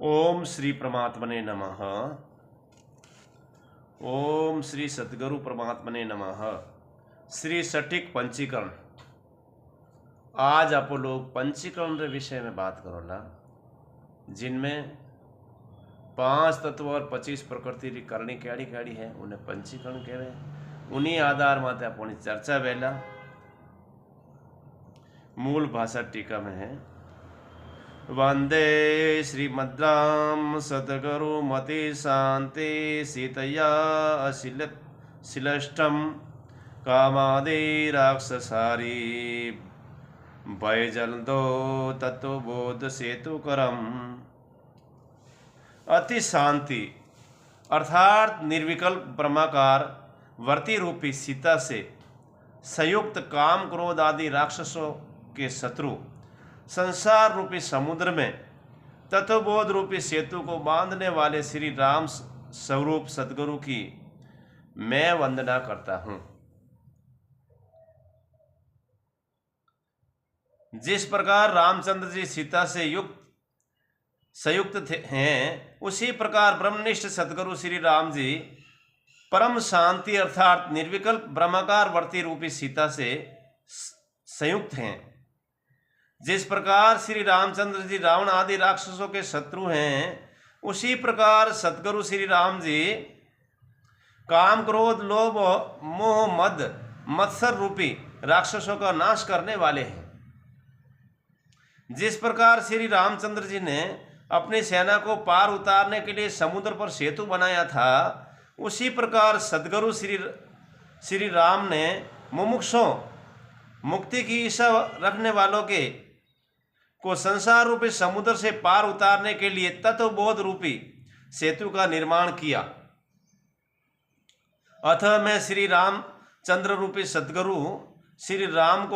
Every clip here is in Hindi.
ओम श्री परमात्मने नमः। ओम श्री सद्गुरु परमात्मने नमः। श्री सटीक पंचीकरण। आज आप लोग पंचीकरण के विषय में बात करोला, जिनमें 5 तत्व और 25 प्रकृति की करनी कैडी कैडी है, उन्हें पंचीकरण कहे। उन्हीं आधार माते अपनी चर्चा वेला मूल भाषा टीका में है। वंदे श्रीमद्राम सद्गुरु मति शांति सीतया शिलष्टम कामादि राक्षसारी भयजलदो तत्वबोध सेतु करम। अति शांति अर्थात निर्विकल्प ब्रह्माकार वर्ती रूपी सीता से संयुक्त काम क्रोध आदि राक्षसों के शत्रु संसार रूपी समुद्र में तत्वबोध रूपी सेतु को बांधने वाले श्री राम स्वरूप सद्गुरु की मैं वंदना करता हूं। जिस प्रकार रामचंद्र जी सीता से संयुक्त हैं, उसी प्रकार ब्रह्मनिष्ठ सद्गुरु श्री राम जी परम शांति अर्थात निर्विकल्प ब्रह्माकार वर्ती रूपी सीता से संयुक्त हैं। जिस प्रकार श्री रामचंद्र जी रावण आदि राक्षसों के शत्रु हैं, उसी प्रकार सद्गुरु श्री राम जी काम क्रोध लोभ मोह मद मत्सर रूपी राक्षसों का नाश करने वाले हैं। जिस प्रकार श्री रामचंद्र जी ने अपनी सेना को पार उतारने के लिए समुद्र पर सेतु बनाया था, उसी प्रकार सद्गुरु श्री राम ने मुमुक्षों मुक्ति की इच्छा रखने वालों को संसार रूपी समुद्र से पार उतारने के लिए तत्वबोध रूपी सेतु का निर्माण किया। अतः मैं श्री रामचंद्र रूपी सद्गुरु श्री राम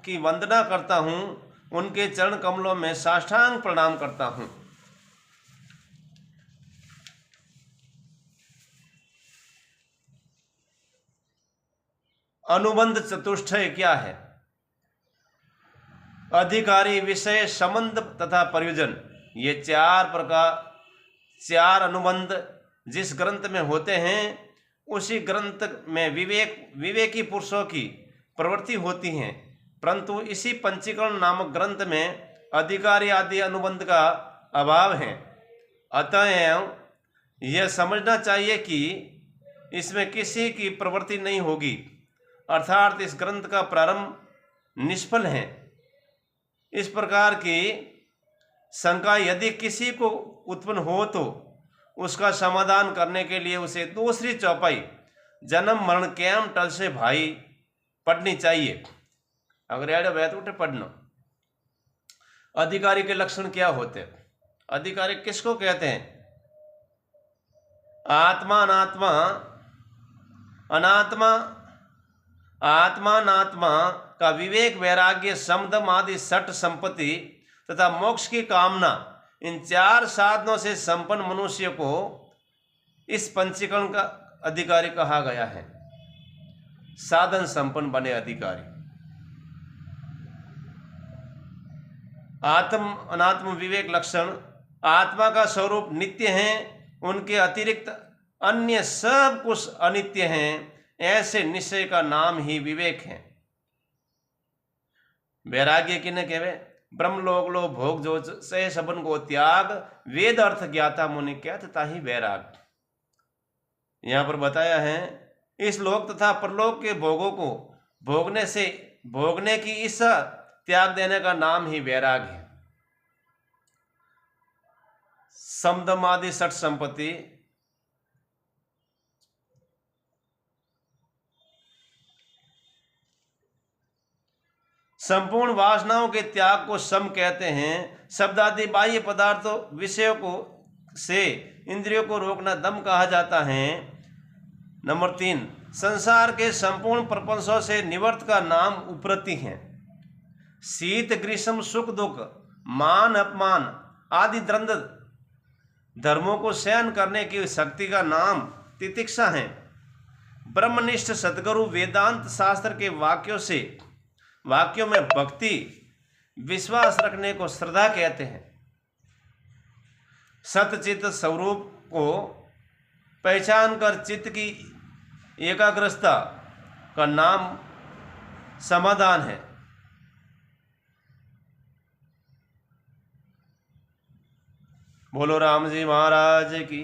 की वंदना करता हूँ, उनके चरण कमलों में साष्टांग प्रणाम करता हूँ। अनुबंध चतुष्टय क्या है? अधिकारी, विषय, संबंध तथा प्रयोजन, ये चार अनुबंध जिस ग्रंथ में होते हैं, उसी ग्रंथ में विवेकी पुरुषों की प्रवृत्ति होती हैं। परंतु इसी पंचीकरण नामक ग्रंथ में अधिकारी आदि अनुबंध का अभाव है। अतएव यह समझना चाहिए कि इसमें किसी की प्रवृत्ति नहीं होगी, अर्थात इस ग्रंथ का प्रारंभ निष्फल है। इस प्रकार की शंका यदि किसी को उत्पन्न हो तो उसका समाधान करने के लिए उसे दूसरी चौपाई जन्म मरण कैम टल से भाई पढ़नी चाहिए। अगर याद है तो उठे पढ़ना। अधिकारी के लक्षण क्या होते हैं? अधिकारी किसको कहते हैं? आत्मा अनात्मा, अनात्मा आत्मा अनात्मा का विवेक, वैराग्य, समदम आदि सठ संपत्ति तथा मोक्ष की कामना, इन 4 साधनों से संपन्न मनुष्य को इस पंचीकरण का अधिकारी कहा गया है। साधन संपन्न बने अधिकारी। आत्म अनात्म विवेक लक्षण, आत्मा का स्वरूप नित्य है, उनके अतिरिक्त अन्य सब कुछ अनित्य हैं। ऐसे निश्चय का नाम ही विवेक है। वैराग्य किन्हें कहवे? ब्रह्मलोक लो भोग जो से सबन को त्याग, वेद अर्थ ज्ञाता मुनि कहता ही वैराग। यहां पर बताया है इस लोक तथा परलोक के भोगों को भोगने की इच्छा त्याग देने का नाम ही वैराग है। समदम आदि सठ संपत्ति, संपूर्ण वासनाओं के त्याग को सम कहते हैं। शब्द आदि बाह्य पदार्थों विषयों को से इंद्रियों को रोकना दम कहा जाता है। नंबर 3, संसार के संपूर्ण प्रपंचों से निवृत्त का नाम उपरति है। शीत ग्रीष्म सुख दुख मान अपमान आदि द्वंद्व धर्मों को सहन करने की शक्ति का नाम तितिक्षा है। ब्रह्मनिष्ठ सद्गुरु वेदांत शास्त्र के वाक्यों में भक्ति विश्वास रखने को श्रद्धा कहते हैं। सतचित स्वरूप को पहचान कर चित्त की एकाग्रता का नाम समाधान है। बोलो राम जी महाराज की।